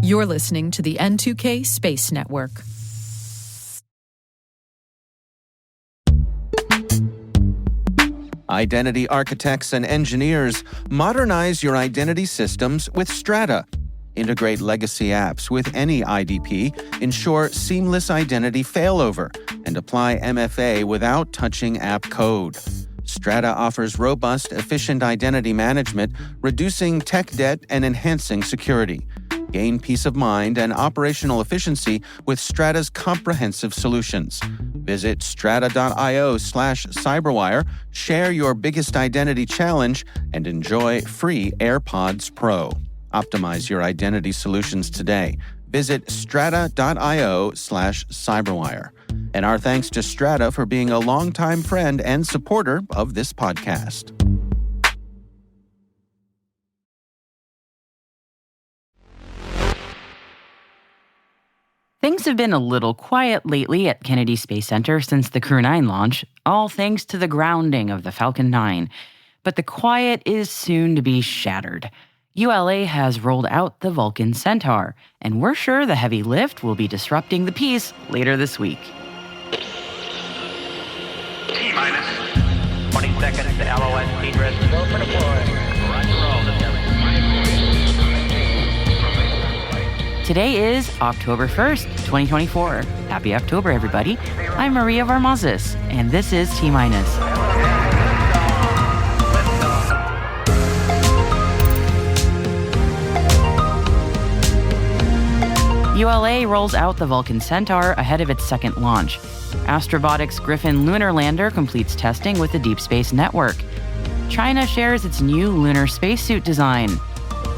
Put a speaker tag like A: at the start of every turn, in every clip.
A: You're listening to the N2K Space Network.
B: Identity architects and engineers, modernize your identity systems with Strata. Integrate legacy apps with any IDP, ensure seamless identity failover, and apply MFA without touching app code. Strata offers robust, efficient identity management, reducing tech debt and enhancing security. Gain peace of mind and operational efficiency with Strata's comprehensive solutions. Visit strata.io/cyberwire, share your biggest identity challenge, and enjoy free AirPods Pro. Optimize your identity solutions today. Visit strata.io/cyberwire. And our thanks to Strata for being a longtime friend and supporter of this podcast.
C: Things have been a little quiet lately at Kennedy Space Center since the Crew 9 launch, all thanks to the grounding of the Falcon 9. But the quiet is soon to be shattered. ULA has rolled out the Vulcan Centaur, and we're sure the heavy lift will be disrupting the peace later this week.
D: T-minus 20 seconds to LOS speed rest. Go for deploy. Roger roll.
C: Today is October 1st, 2024. Happy October, everybody. I'm Maria Varmazis, and this is T-minus. ULA rolls out the Vulcan Centaur ahead of its second launch. Astrobotic's Griffin lunar lander completes testing with the Deep Space Network. China shares its new lunar spacesuit design.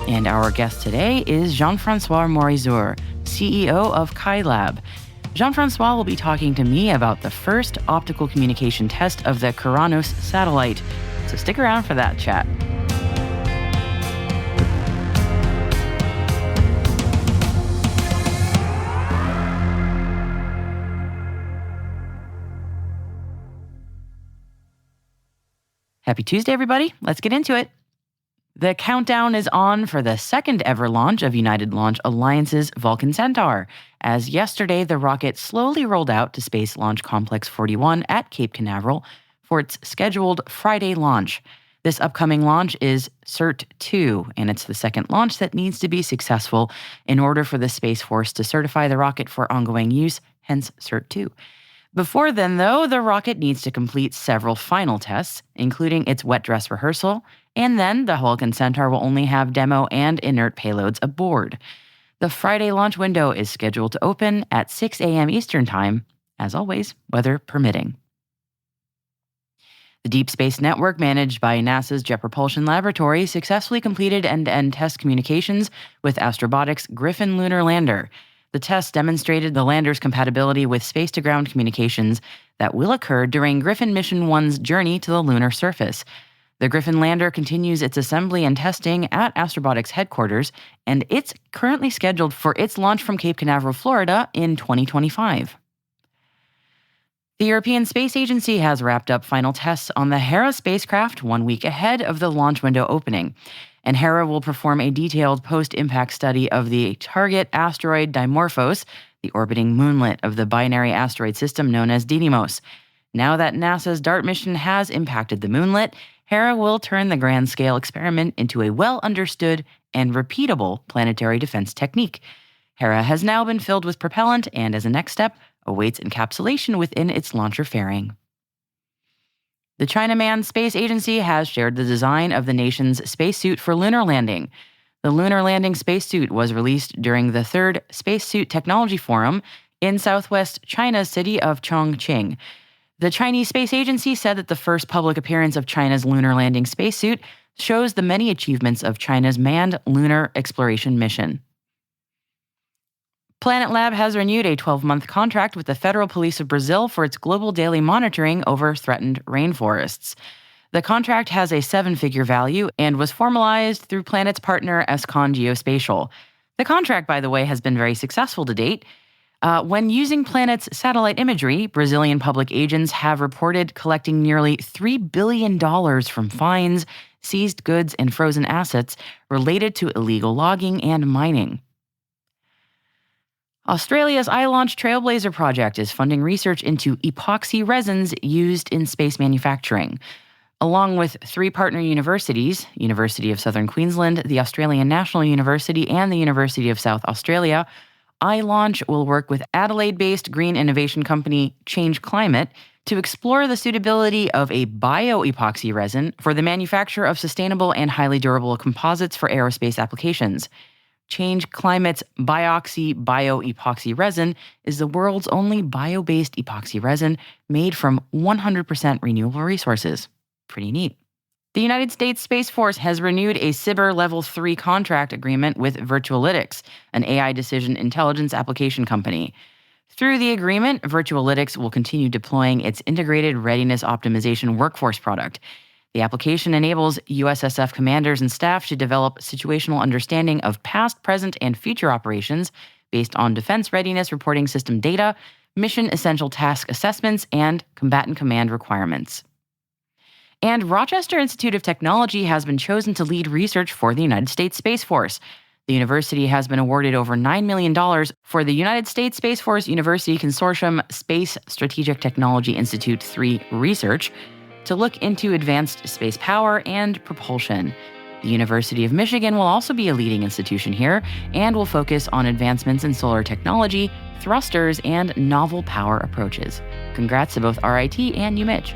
C: And our guest today is Jean-François Morizur, CEO of Cailab. Jean-François will be talking to me about the first optical communication test of the Coronos satellite. So stick around for that chat. Happy Tuesday, everybody. Let's get into it. The countdown is on for the second ever launch of United Launch Alliance's Vulcan Centaur, as yesterday the rocket slowly rolled out to Space Launch Complex 41 at Cape Canaveral for its scheduled Friday launch. This upcoming launch is CERT-2, and it's the second launch that needs to be successful in order for the Space Force to certify the rocket for ongoing use, hence CERT-2. Before then, though, the rocket needs to complete several final tests, including its wet dress rehearsal, and then the Vulcan Centaur will only have demo and inert payloads aboard. The Friday launch window is scheduled to open at 6 a.m. Eastern Time, as always, weather permitting. The Deep Space Network, managed by NASA's Jet Propulsion Laboratory, successfully completed end-to-end test communications with Astrobotic's Griffin lunar lander. The test demonstrated the lander's compatibility with space-to-ground communications that will occur during Griffin Mission 1's journey to the lunar surface. The Griffin lander continues its assembly and testing at Astrobotic's headquarters, and it's currently scheduled for its launch from Cape Canaveral, Florida in 2025. The European Space Agency has wrapped up final tests on the Hera spacecraft 1 week ahead of the launch window opening. And Hera will perform a detailed post-impact study of the target asteroid Dimorphos, the orbiting moonlet of the binary asteroid system known as Didymos. Now that NASA's DART mission has impacted the moonlet, Hera will turn the grand-scale experiment into a well-understood and repeatable planetary defense technique. Hera has now been filled with propellant and, as a next step, awaits encapsulation within its launcher fairing. The China Manned Space Agency has shared the design of the nation's spacesuit for lunar landing. The lunar landing spacesuit was released during the third Spacesuit Technology Forum in southwest China's city of Chongqing. The Chinese Space Agency said that the first public appearance of China's lunar landing spacesuit shows the many achievements of China's manned lunar exploration mission. Planet Lab has renewed a 12-month contract with the Federal Police of Brazil for its global daily monitoring over threatened rainforests. The contract has a 7-figure value and was formalized through Planet's partner Escon Geospatial. The contract, by the way, has been very successful to date. When using Planet's satellite imagery, Brazilian public agents have reported collecting nearly $3 billion from fines, seized goods, and frozen assets related to illegal logging and mining. Australia's I-Launch Trailblazer project is funding research into epoxy resins used in space manufacturing. Along with 3 partner universities, University of Southern Queensland, the Australian National University, and the University of South Australia, I-Launch will work with Adelaide-based green innovation company Change Climate to explore the suitability of a bio-epoxy resin for the manufacture of sustainable and highly durable composites for aerospace applications. Change Climate's Bioxy bio-epoxy resin is the world's only bio-based epoxy resin made from 100% renewable resources. Pretty neat. The United States Space Force has renewed a SBIR Level 3 contract agreement with Virtualytics, an AI decision intelligence application company. Through the agreement, Virtualytics will continue deploying its integrated readiness optimization workforce product. The application enables USSF commanders and staff to develop situational understanding of past, present, and future operations based on defense readiness reporting system data, mission essential task assessments, and combatant command requirements. And Rochester Institute of Technology has been chosen to lead research for the United States Space Force. The university has been awarded over $9 million for the United States Space Force University Consortium Space Strategic Technology Institute 3 research to look into advanced space power and propulsion. The University of Michigan will also be a leading institution here and will focus on advancements in solar technology, thrusters, and novel power approaches. Congrats to both RIT and UMich.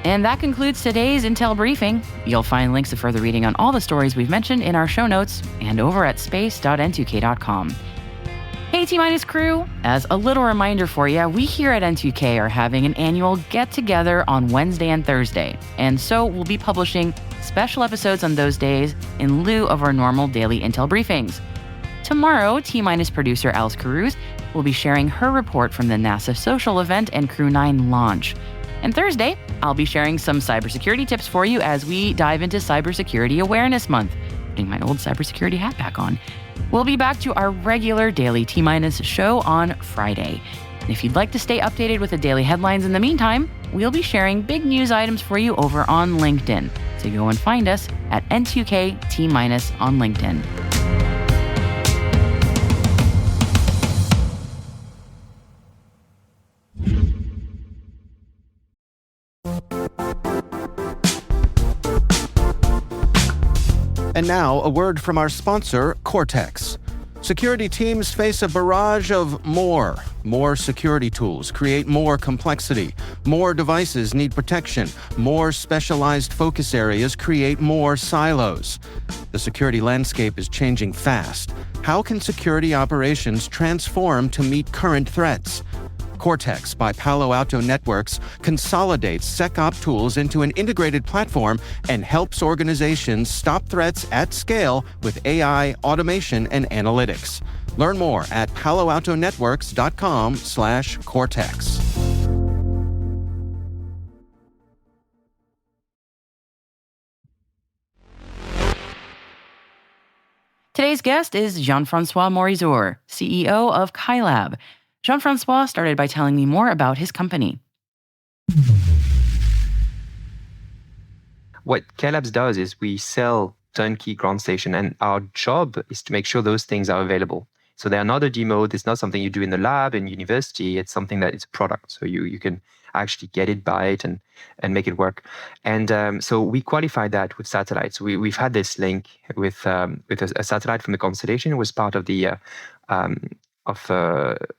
C: And that concludes today's Intel briefing. You'll find links to further reading on all the stories we've mentioned in our show notes and over at space.n2k.com. Hey T-Minus crew, as a little reminder for you, we here at N2K are having an annual get-together on Wednesday and Thursday, and so we'll be publishing special episodes on those days in lieu of our normal daily Intel briefings. Tomorrow, T-Minus producer Alice Carruth will be sharing her report from the NASA social event and Crew 9 launch. And Thursday, I'll be sharing some cybersecurity tips for you as we dive into Cybersecurity Awareness Month, putting my old cybersecurity hat back on. We'll be back to our regular daily T-Minus show on Friday. And if you'd like to stay updated with the daily headlines in the meantime, we'll be sharing big news items for you over on LinkedIn. So go and find us at N2K T- on LinkedIn.
B: And now, a word from our sponsor, Cortex. Security teams face a barrage of more security tools create more complexity, more devices need protection, more specialized focus areas create more silos. The security landscape is changing fast. How can security operations transform to meet current threats? Cortex by Palo Alto Networks consolidates SecOps tools into an integrated platform and helps organizations stop threats at scale with AI, automation, and analytics. Learn more at paloaltonetworks.com/Cortex.
C: Today's guest is Jean-François Morizur, CEO of Cailab. Jean-François started by telling me more about his company.
E: What Cailab does is we sell turnkey ground station, and our job is to make sure those things are available. So they are not a demo. It's not something you do in the lab in university. It's something that is a product. So you can actually get it, buy it, and make it work. And so we qualify that with satellites. We've had this link with a satellite from the constellation. It was part of the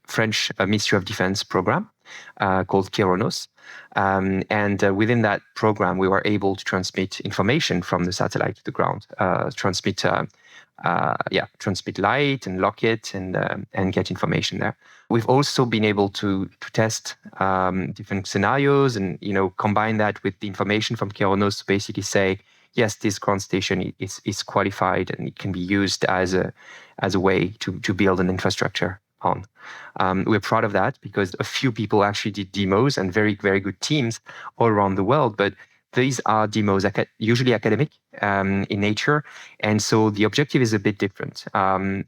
E: French Ministry of Defense program called Keronos. And within that program, we were able to transmit information from the satellite to the ground, transmit light and lock it and get information there. We've also been able to test different scenarios and combine that with the information from Keronos to basically say, yes, this ground station is qualified and it can be used as a way to build an infrastructure on. We're proud of that because a few people actually did demos and very, very good teams all around the world. But these are demos, usually academic in nature. And so the objective is a bit different.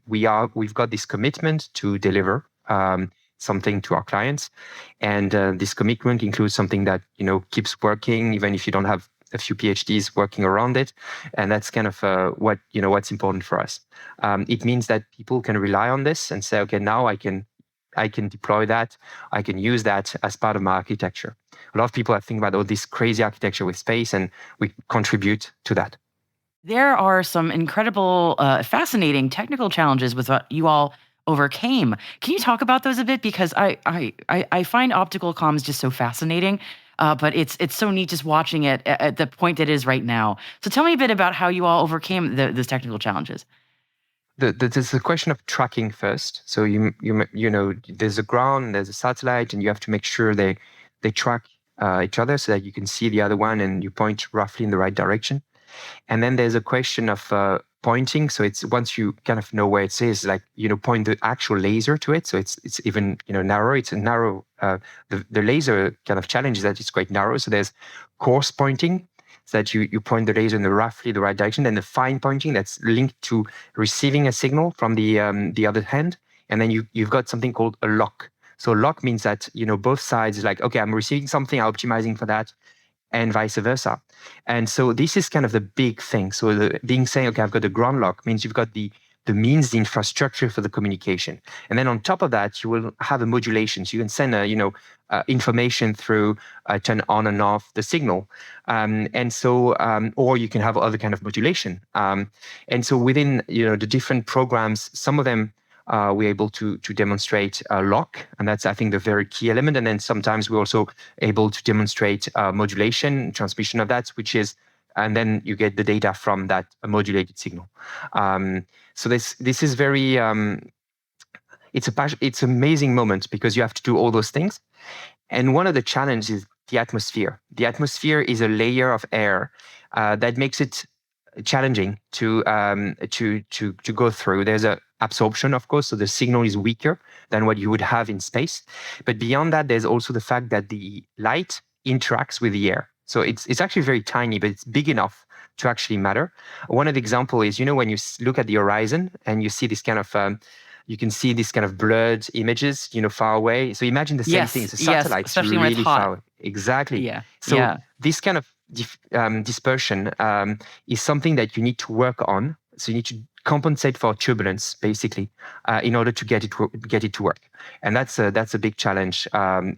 E: We've got this commitment to deliver something to our clients. And this commitment includes something that, keeps working, even if you don't have a few PhDs working around it. And that's kind of what's important for us. It means that people can rely on this and say, okay, now I can deploy that. I can use that as part of my architecture. A lot of people are thinking about this crazy architecture with space, and we contribute to that.
C: There are some incredible, fascinating technical challenges with what you all overcame. Can you talk about those a bit? Because I find optical comms just so fascinating, but it's so neat just watching it at the point it is right now. So tell me a bit about how you all overcame those technical challenges.
E: There's a question of tracking first. So there's a ground, there's a satellite, and you have to make sure they track each other so that you can see the other one and you point roughly in the right direction. And then there's a question of pointing. So it's once you kind of know where it is, like, point the actual laser to it. So it's even, narrow. It's a narrow, the laser kind of challenge is that it's quite narrow. So there's coarse pointing, so that you point the laser in roughly the right direction. Then the fine pointing that's linked to receiving a signal from the other hand. And then you've got something called a lock. So lock means that, both sides like, okay, I'm receiving something, I'm optimizing for that, and vice versa. And so this is kind of the big thing. So saying, okay, I've got a ground lock means you've got the means, the infrastructure for the communication. And then on top of that, you will have a modulation. So you can send information through turn on and off the signal. Or you can have other kind of modulation. And so within, the different programs, some of them, we're able to demonstrate lock, and that's, I think, the very key element. And then sometimes we're also able to demonstrate modulation, transmission of that, and then you get the data from that modulated signal. So this is very, it's an amazing moment because you have to do all those things. And one of the challenges is the atmosphere. The atmosphere is a layer of air that makes it challenging to go through. There's a absorption, of course, so the signal is weaker than what you would have in space. But beyond that, there's also the fact that the light interacts with the air. So it's actually very tiny, but it's big enough to actually matter. One of the examples is, when you look at the horizon and you see this kind of, you can see this kind of blurred images, far away. So imagine the same thing. The satellite
C: especially
E: really
C: when it's hot.
E: far away. Exactly.
C: Yeah.
E: So this kind of dispersion is something that you need to work on. So you need to compensate for turbulence, basically, in order to get it to work. And that's a big challenge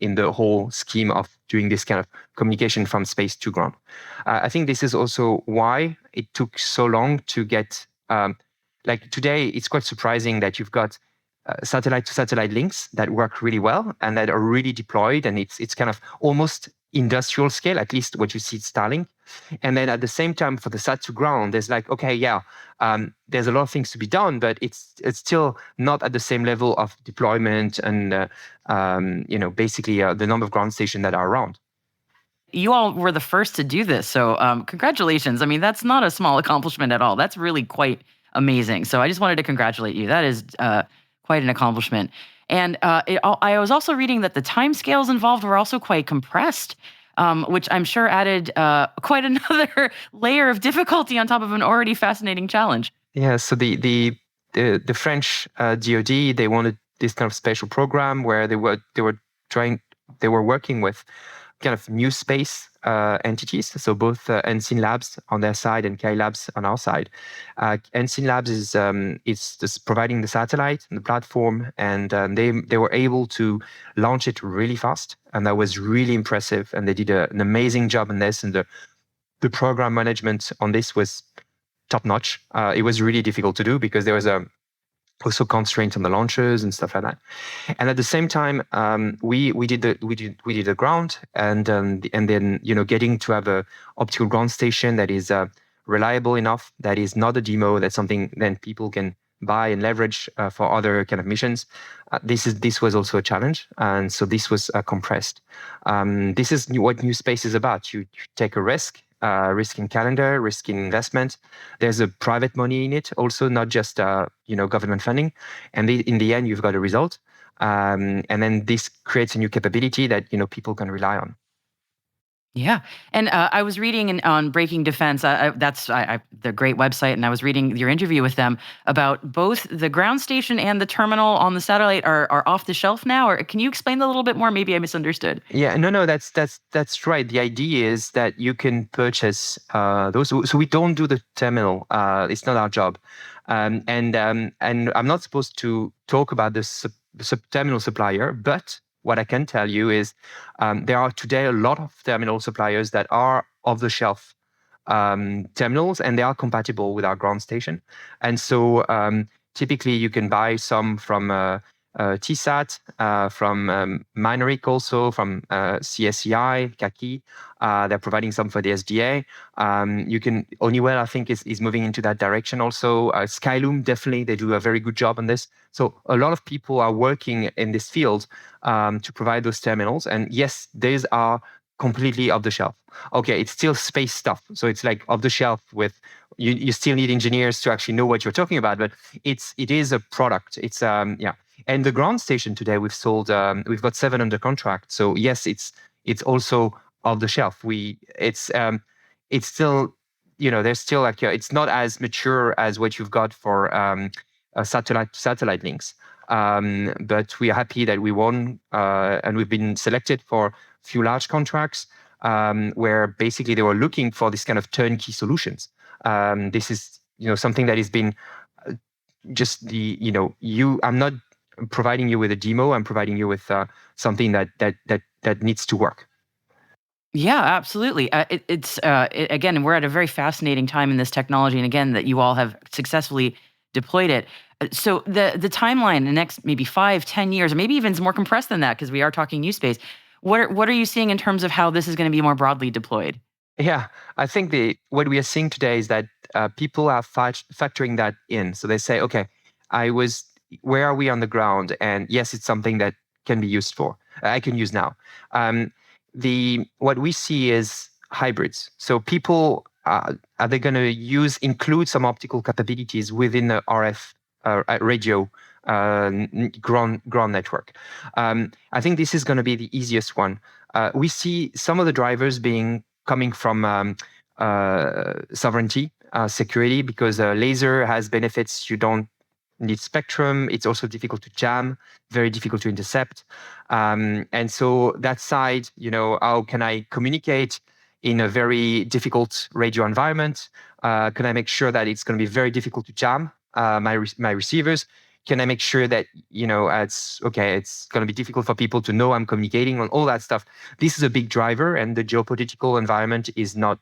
E: in the whole scheme of doing this kind of communication from space to ground. I think this is also why it took so long to get. Like today, it's quite surprising that you've got satellite-to-satellite links that work really well and that are really deployed, and it's kind of almost industrial scale, at least what you see at Starlink. And then at the same time, for the sat to ground, there's like, okay, there's a lot of things to be done, but it's still not at the same level of deployment and basically the number of ground stations that are around.
C: You all were the first to do this, so congratulations. I mean, that's not a small accomplishment at all. That's really quite amazing. So I just wanted to congratulate you. That is quite an accomplishment. And I was also reading that the timescales involved were also quite compressed, which I'm sure added quite another layer of difficulty on top of an already fascinating challenge.
E: Yeah. So the French DoD, they wanted this kind of special program where they were working with kind of new space entities. So both N2K Labs on their side and Cailab on our side. N2K Labs is just providing the satellite and the platform, and they were able to launch it really fast, and that was really impressive. And they did an amazing job on this, and the program management on this was top notch. It was really difficult to do because there was also constraints on the launchers and stuff like that. And at the same time, we did the ground, and then getting to have a optical ground station that is reliable enough, that is not a demo, that's something then people can buy and leverage for other kind of missions. This was also a challenge, and so this was compressed. This is what new space is about. You take a risk in calendar, risk in investment. There's a private money in it also, not just government funding. And in the end, you've got a result. And then this creates a new capability that people can rely on.
C: Yeah. And I was reading on Breaking Defense, that's the great website, and I was reading your interview with them about both the ground station and the terminal on the satellite are off the shelf now. Or can you explain that a little bit more? Maybe I misunderstood.
E: Yeah, no, that's right. The idea is that you can purchase those. So we don't do the terminal. It's not our job, and I'm not supposed to talk about the terminal supplier. But what I can tell you is there are today a lot of terminal suppliers that are off the shelf terminals, and they are compatible with our ground station. And so typically you can buy some from TSAT, from Minoric also, from CSEI, Kaki. They're providing some for the SDA. You can, Honeywell, I think, is moving into that direction also. Skyloom, definitely, they do a very good job on this. So a lot of people are working in this field to provide those terminals. And yes, these are completely off the shelf. Okay, it's still space stuff. So it's like off the shelf with, you still need engineers to actually know what you're talking about, but it is a product. It's, yeah. And the ground station today, we've got 7 under contract. So yes, it's also off the shelf. It's still, there's still like, it's not as mature as what you've got for satellite links. But we are happy that we won, and we've been selected for a few large contracts where basically they were looking for this kind of turnkey solutions. This is, something that has been just I'm not providing you with a demo. I'm providing you with something that needs to work.
C: Yeah, absolutely. Again, we're at a very fascinating time in this technology, and again, that you all have successfully deployed it. So the timeline, the next maybe 5-10 years, or maybe even more compressed than that, because we are talking new space. What are you seeing in terms of how this is going to be more broadly deployed?
E: Yeah, I think what we are seeing today is that people are factoring that in. So they say, okay, where are we on the ground? And yes, it's something that can be used for. I can use now. What we see is hybrids. So people are they going to include some optical capabilities within the RF radio ground network. I think this is going to be the easiest one. We see some of the drivers coming from sovereignty, security, because laser has benefits. You don't need spectrum. It's also difficult to jam, very difficult to intercept. And so that side, how can I communicate in a very difficult radio environment? Can I make sure that it's going to be very difficult to jam my receivers? Can I make sure that, it's going to be difficult for people to know I'm communicating on all that stuff? This is a big driver, and the geopolitical environment is not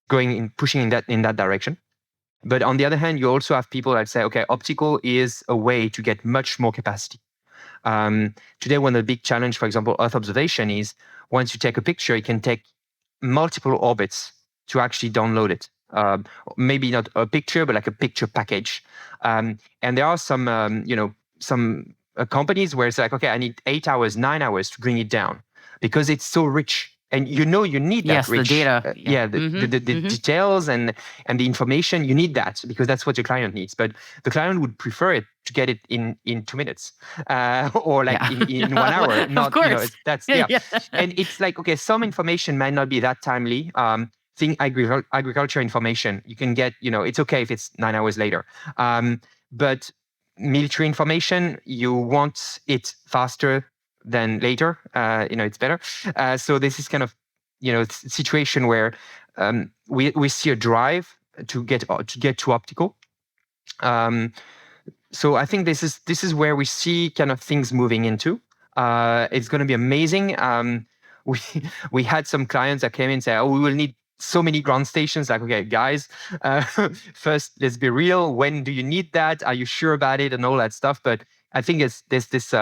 E: pushing in that direction. But on the other hand, you also have people that say, okay, optical is a way to get much more capacity. Today, one of the big challenge, for example, Earth observation is once you take a picture, it can take multiple orbits to actually download it. Maybe not a picture, but like a picture package. And there are some companies where it's like, okay, I need 8 hours, 9 hours to bring it down because it's so rich. And you need that rich,
C: the data.
E: The details and the information. You need that because that's what your client needs. But the client would prefer it to get it in 2 minutes or like in 1 hour. Not,
C: of course.
E: And it's like, okay, some information might not be that timely. Think agriculture information. You can get, it's okay if it's 9 hours later. But military information, you want it faster than later. It's better. So this is kind of, situation where we see a drive to get to optical. So I think this is where we see kind of things moving into. It's going to be amazing. We had some clients that came in and said, we will need so many ground stations. Like, okay, guys, first, let's be real. When do you need that? Are you sure about it? And all that stuff. But I think there's this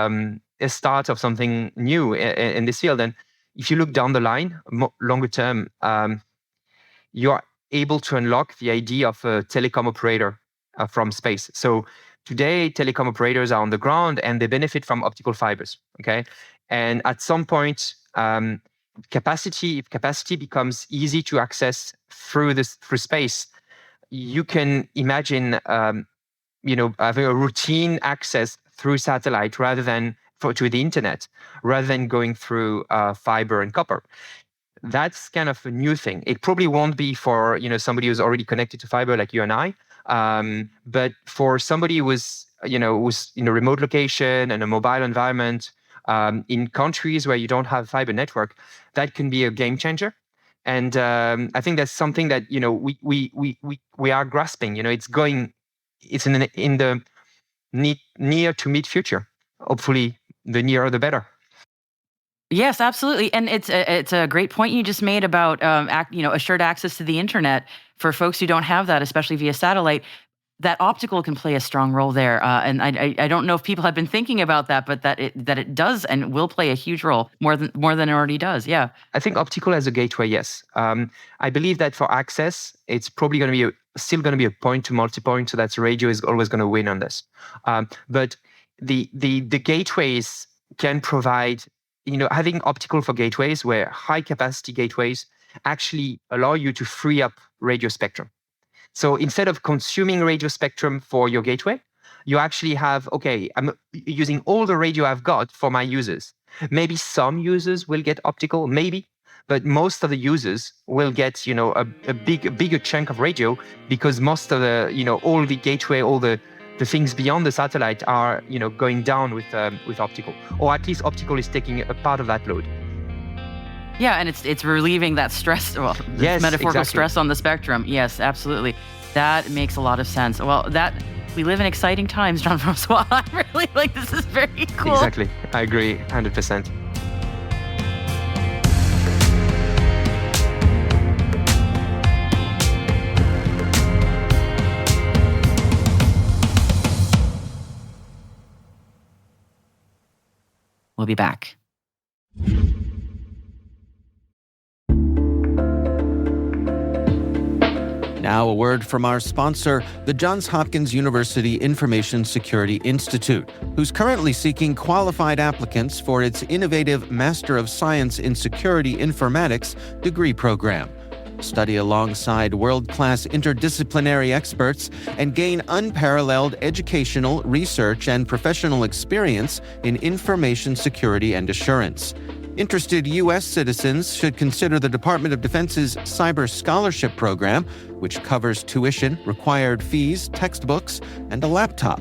E: a start of something new in this field. And if you look down the line, longer term, you are able to unlock the idea of a telecom operator from space. So today, telecom operators are on the ground and they benefit from optical fibers. Okay, and at some point, if capacity becomes easy to access through space, you can imagine, having a routine access through satellite rather than to the internet, rather than going through fiber and copper. that's kind of a new thing. It probably won't be for somebody who's already connected to fiber like you and I, but for somebody who's in a remote location and a mobile environment, in countries where you don't have fiber network, that can be a game changer. And I think that's something that we are grasping. It's in the near to mid future. Hopefully, the nearer the better.
C: Yes, absolutely, and it's a great point you just made about assured access to the internet for folks who don't have that, especially via satellite. That optical can play a strong role there, and I don't know if people have been thinking about that, but that it does and will play a huge role, more than it already does. Yeah,
E: I think optical as a gateway. Yes, I believe that for access, it's probably going to be still going to be a point to multipoint, so that radio is always going to win on this. But the gateways can provide. Having optical for gateways, where high capacity gateways actually allow you to free up radio spectrum. So instead of consuming radio spectrum for your gateway, you actually have, okay, I'm using all the radio I've got for my users. Maybe some users will get optical, maybe, but most of the users will get, a bigger chunk of radio, because most of the, all the gateway, all the things beyond the satellite are, going down with optical, or at least optical is taking a part of that load.
C: Yeah, and it's relieving that stress,
E: yes,
C: metaphorical
E: exactly.
C: Stress on the spectrum. Yes, absolutely. That makes a lot of sense. Well, we live in exciting times, Jean-François. I really this is very cool.
E: Exactly. I agree 100%.
C: We'll be back.
B: Now a word from our sponsor, the Johns Hopkins University Information Security Institute, who's currently seeking qualified applicants for its innovative Master of Science in Security Informatics degree program. Study alongside world-class interdisciplinary experts and gain unparalleled educational, research, and professional experience in information security and assurance. Interested U.S. citizens should consider the Department of Defense's Cyber Scholarship Program, which covers tuition, required fees, textbooks, and a laptop,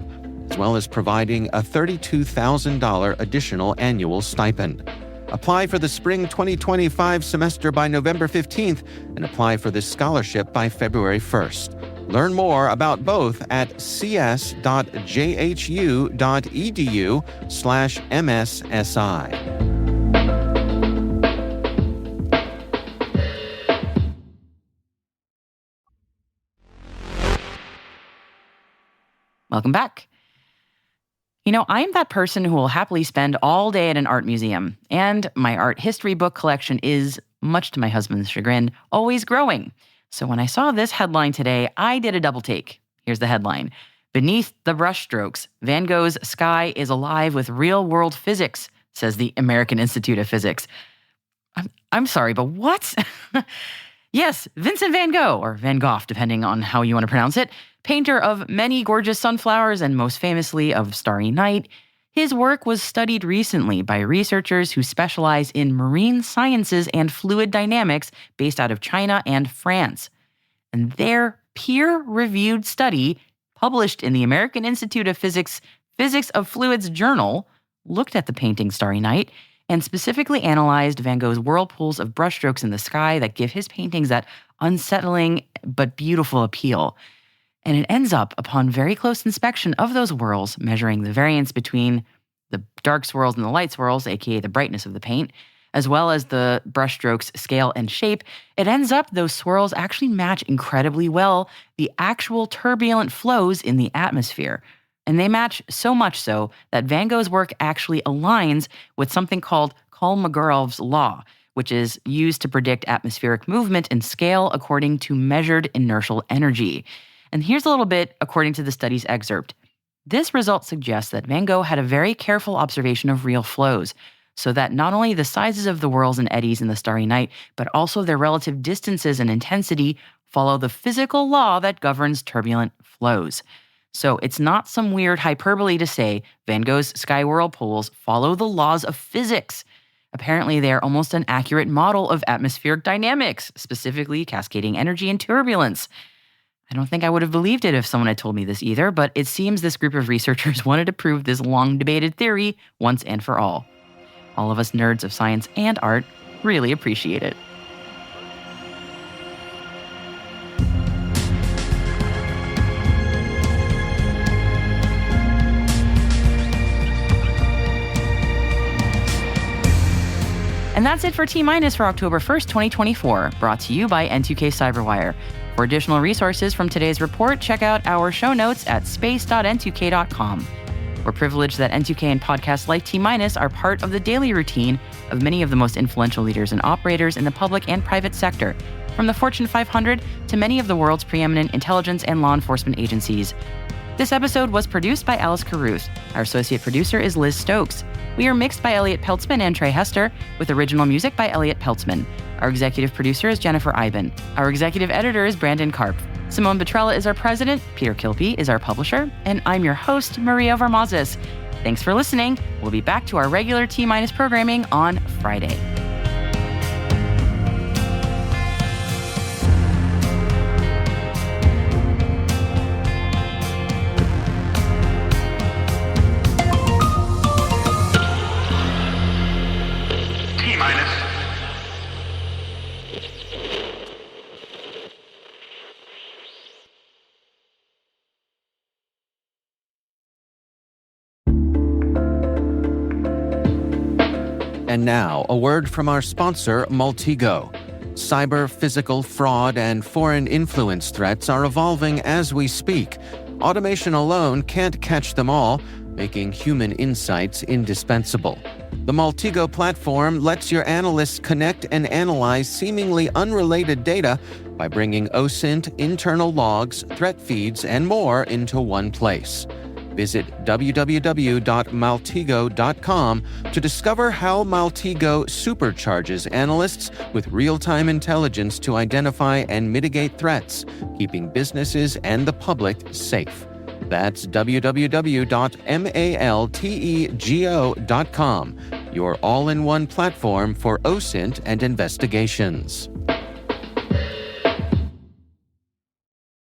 B: as well as providing a $32,000 additional annual stipend. Apply for the spring 2025 semester by November 15th and apply for this scholarship by February 1st. Learn more about both at cs.jhu.edu/MSSI.
C: Welcome back. I'm that person who will happily spend all day at an art museum, and my art history book collection is, much to my husband's chagrin, always growing. So when I saw this headline today, I did a double take. Here's the headline. Beneath the brushstrokes, Van Gogh's sky is alive with real-world physics, says the American Institute of Physics. I'm sorry, but what? Yes, Vincent van Gogh, or Van Gogh, depending on how you want to pronounce it, painter of many gorgeous sunflowers and most famously of Starry Night, his work was studied recently by researchers who specialize in marine sciences and fluid dynamics based out of China and France. And their peer-reviewed study, published in the American Institute of Physics Physics of Fluids Journal, looked at the painting Starry Night and specifically analyzed Van Gogh's whirlpools of brushstrokes in the sky that give his paintings that unsettling but beautiful appeal. And it ends up, upon very close inspection of those whirls, measuring the variance between the dark swirls and the light swirls, aka the brightness of the paint, as well as the brushstrokes' scale and shape, it ends up those swirls actually match incredibly well the actual turbulent flows in the atmosphere. And they match so much so that Van Gogh's work actually aligns with something called Kolmogorov's law, which is used to predict atmospheric movement and scale according to measured inertial energy. And here's a little bit according to the study's excerpt. This result suggests that Van Gogh had a very careful observation of real flows, so that not only the sizes of the whirls and eddies in the Starry Night, but also their relative distances and intensity follow the physical law that governs turbulent flows. So it's not some weird hyperbole to say Van Gogh's sky whirlpools follow the laws of physics. Apparently, they are almost an accurate model of atmospheric dynamics, specifically cascading energy and turbulence. I don't think I would have believed it if someone had told me this either, but it seems this group of researchers wanted to prove this long-debated theory once and for all. All of us nerds of science and art really appreciate it. And that's it for T-Minus for October 1st, 2024, brought to you by N2K Cyberwire. For additional resources from today's report, check out our show notes at space.n2k.com. We're privileged that N2K and podcasts like T-Minus are part of the daily routine of many of the most influential leaders and operators in the public and private sector, from the Fortune 500 to many of the world's preeminent intelligence and law enforcement agencies. This episode was produced by Alice Caruth. Our associate producer is Liz Stokes. We are mixed by Elliot Peltzman and Trey Hester, with original music by Elliot Peltzman. Our executive producer is Jennifer Eiben. Our executive editor is Brandon Karp. Simone Petrella is our president, Peter Kilpie is our publisher, and I'm your host, Maria Varmazes. Thanks for listening. We'll be back to our regular T-Minus programming on Friday.
B: And now, a word from our sponsor, Maltego. Cyber, physical, fraud, and foreign influence threats are evolving as we speak. Automation alone can't catch them all, making human insights indispensable. The Maltego platform lets your analysts connect and analyze seemingly unrelated data by bringing OSINT, internal logs, threat feeds, and more into one place. Visit www.maltego.com to discover how Maltego supercharges analysts with real-time intelligence to identify and mitigate threats, keeping businesses and the public safe. That's www.maltego.com, your all-in-one platform for OSINT and investigations.